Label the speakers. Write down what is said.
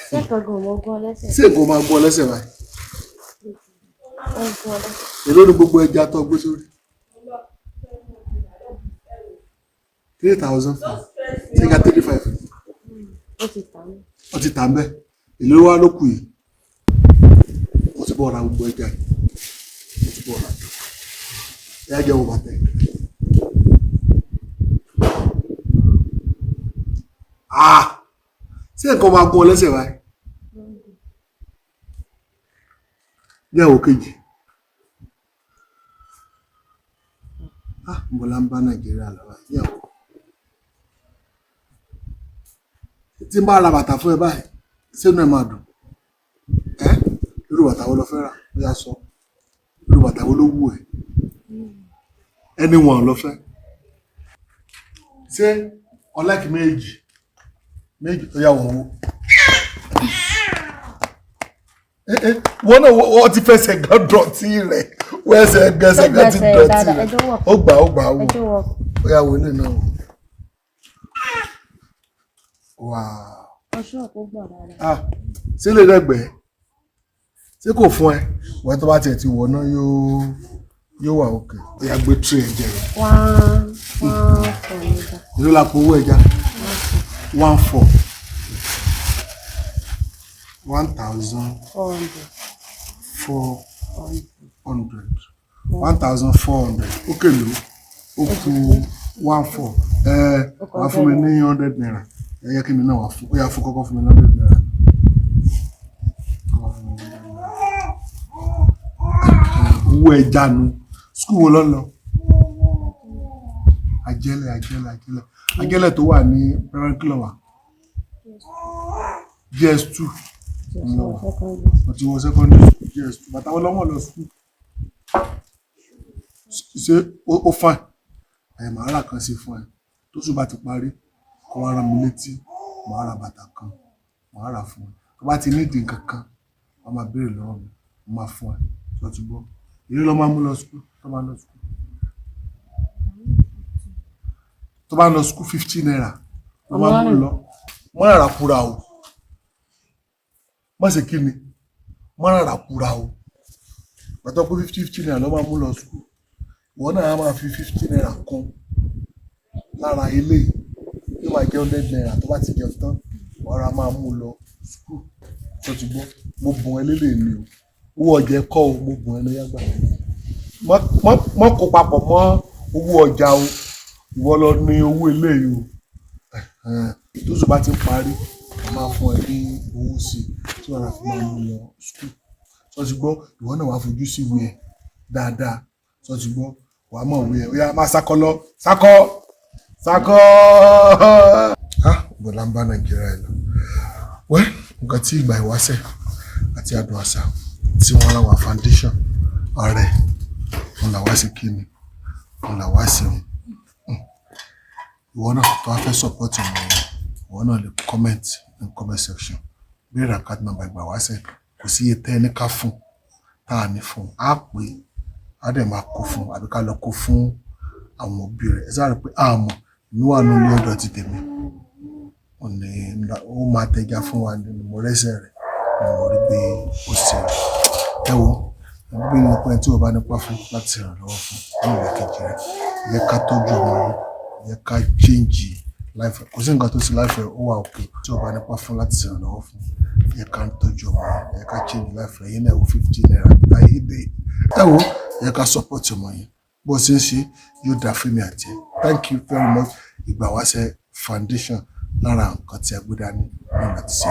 Speaker 1: Ṣé kankan mo gbọ́ lẹ́sẹ̀?
Speaker 2: Ṣé nǹkan máa gbọ́ lẹ́sẹ̀ báyìí?
Speaker 1: Ó gbọ́ lẹ́sẹ̀.
Speaker 2: Èló ni gbogbo ẹja tó gbé sórí? 3,000. Ṣé ká 35?
Speaker 1: Ó ti tà mí.
Speaker 2: Ó ti tà ń bẹ́. Èló wá ló kù yìí? Ó ti bọ̀ ra gbogbo ẹja yìí. Ó ti bọ̀ ra jù. Ẹja jẹ́ òun bàtẹ́. Ṣé nǹkan máa gbọ́ lẹ́sẹ̀ báyìí? Jẹ́ òun kejì. Mo la ń bá Nàìjíríà lọ́wọ́ yẹ̀ wò. Tí n bá ra bàtà fún ẹ báyìí, sínú ẹ máa dùn. Irú bàtà wo lo fẹ́ rà? Ó yá sọ. Irú bàtà wo ló wù ẹ́? Ẹni wọn ló fẹ́. Ṣé ọlẹ́kì méjì tó yà wọ́n wò? Wọ́n náà wọ́n ti fẹsẹ̀ gan dọ̀tí rẹ̀. Wọ́n ẹsẹ̀ gẹ̀ẹ́sẹ̀ gan ti dọ̀tí rẹ̀. Ó gbà wò. Ó yà wò ilé náà wò.
Speaker 1: Ọṣọ́ kò gbọ́ dáadáa.
Speaker 2: Ṣé lè dẹ́gbẹ̀ẹ́? Ṣé kò fún ẹ? Wọ́n tó bá tiẹ̀ ti wọ̀ náà yóò wà òkè. Ó yà gbé tírì ẹ̀jẹ̀ rẹ̀.
Speaker 1: Wọ́n fọ̀ nígbà.
Speaker 2: Èló la po owó ẹja? 1,400. 1,400. Ó kèlò. Ó kù 1,400. Wàá fún mi ní 100 naira. Ẹ yẹ kí mi náà wà fún. Ó yà fún kọ́kọ́ fún mi ní 100 naira. Owó ẹja nu. Skúù wo ló lọ? Ajẹ́lẹ̀ tó wà ní Pẹ́rẹ́ńkìlọ̀ wà. GS2. Mo ti wọ secondary school GS2. Bàtà wọn lọ́wọ́ lọ skúù. Ṣé ó fine? Màá rà kan sí fún ẹ. Tó sùn bá ti parí, kó wá rán mi létí. Màá ra bàtà kan. Màá rà fún ẹ. Tó bá ti nídìí nǹkan kan, wọ́n máa béèrè lọ́wọ́ mi. Mo máa fún ẹ. Ṣé o ti gbọ́? Èló ló máa mú lọ skúù? Tó bá lọ skúù 50 naira. Wọ́n máa mú lọ. Má rà kúra o. Má ṣe kí ni? Má rà kúra o. Bàtà pé 50 naira ló máa mú lọ skúù. Ìwọ náà máa fi 50 naira kún lára ilé. Yóò máa jẹ́ 100 naira tó bá ti jẹun tán. Wọ́n ra máa mú lọ skúù. Ṣé o ti gbọ́? Mo bùn ẹ lélẹ̀ ni o. Owó ọjà kọ́ o, mo bùn ẹ lọ́yà gbà. Mọ́ kó papọ̀ mọ́ owó ọjà o. Ìwọ lọ ní owó ilé yìí o. Tó sùn bá ti parí, máa fún ẹ ní owó sí tí wọ́n fi máa mú lọ skúù. Ṣé o ti gbọ́? Ìwọ náà wàá fojú sí ìwé ẹ̀ dáadáa. Ṣé o ti gbọ́? Wàá mọ̀ ìwé ẹ̀. Ó yá máa sákọ́ lọ. Sákọ́. Bọ̀dá ń bá Nàìjíríà lọ. Nǹkan tí Igba Iwase àti Adùn Àṣà tí wọ́n ra wà foundation ọ̀rẹ́ òun làwá sí kí ni? Òun làwá sí òun. Ìwọ náà tó wá fẹ́ support ọmọ yẹn, ìwọ náà lè comment ní comment section. Béèrè account number Igba Iwase. Kò sí iye tẹ́ ẹ ní ká fún tá a ní fún. Á pè á dẹ̀ máa kó fún àbí ká lọ kó fún àwọn òbí rẹ̀. Ẹ sáré pé àmọ́ inú wà nínú ọ̀dọ̀ ti tèmi. Ó máa tẹja fún wa nínú mọ̀rẹ́sẹ̀ rẹ̀. Mo rí pé ó ṣe ẹ wo. Bí ní pé tí o bá nípa fún láti ṣèrànlọ́wọ́ fún ní ìwé kejì rẹ̀. Yẹ ká tọ́jú ọmọ yẹn. Yẹ ká change life. Kò sí nǹkan tó ṣe life rẹ̀ ó wà òkè. Tí o bá nípa fún láti ṣèrànlọ́wọ́ fún. Yẹ ká tọ́jú ọmọ yẹn. Yẹ ká change life rẹ̀. Yẹn náà wo 50 naira. Táyé dé. Ẹ wo. Yẹ ká support ọmọ yẹn. Bó ṣe ń ṣe yóò dá fún mi àti ẹ. Thank you very much. Igba Iwase Foundation lára nǹkan tí a gbé dání ní láti ṣe.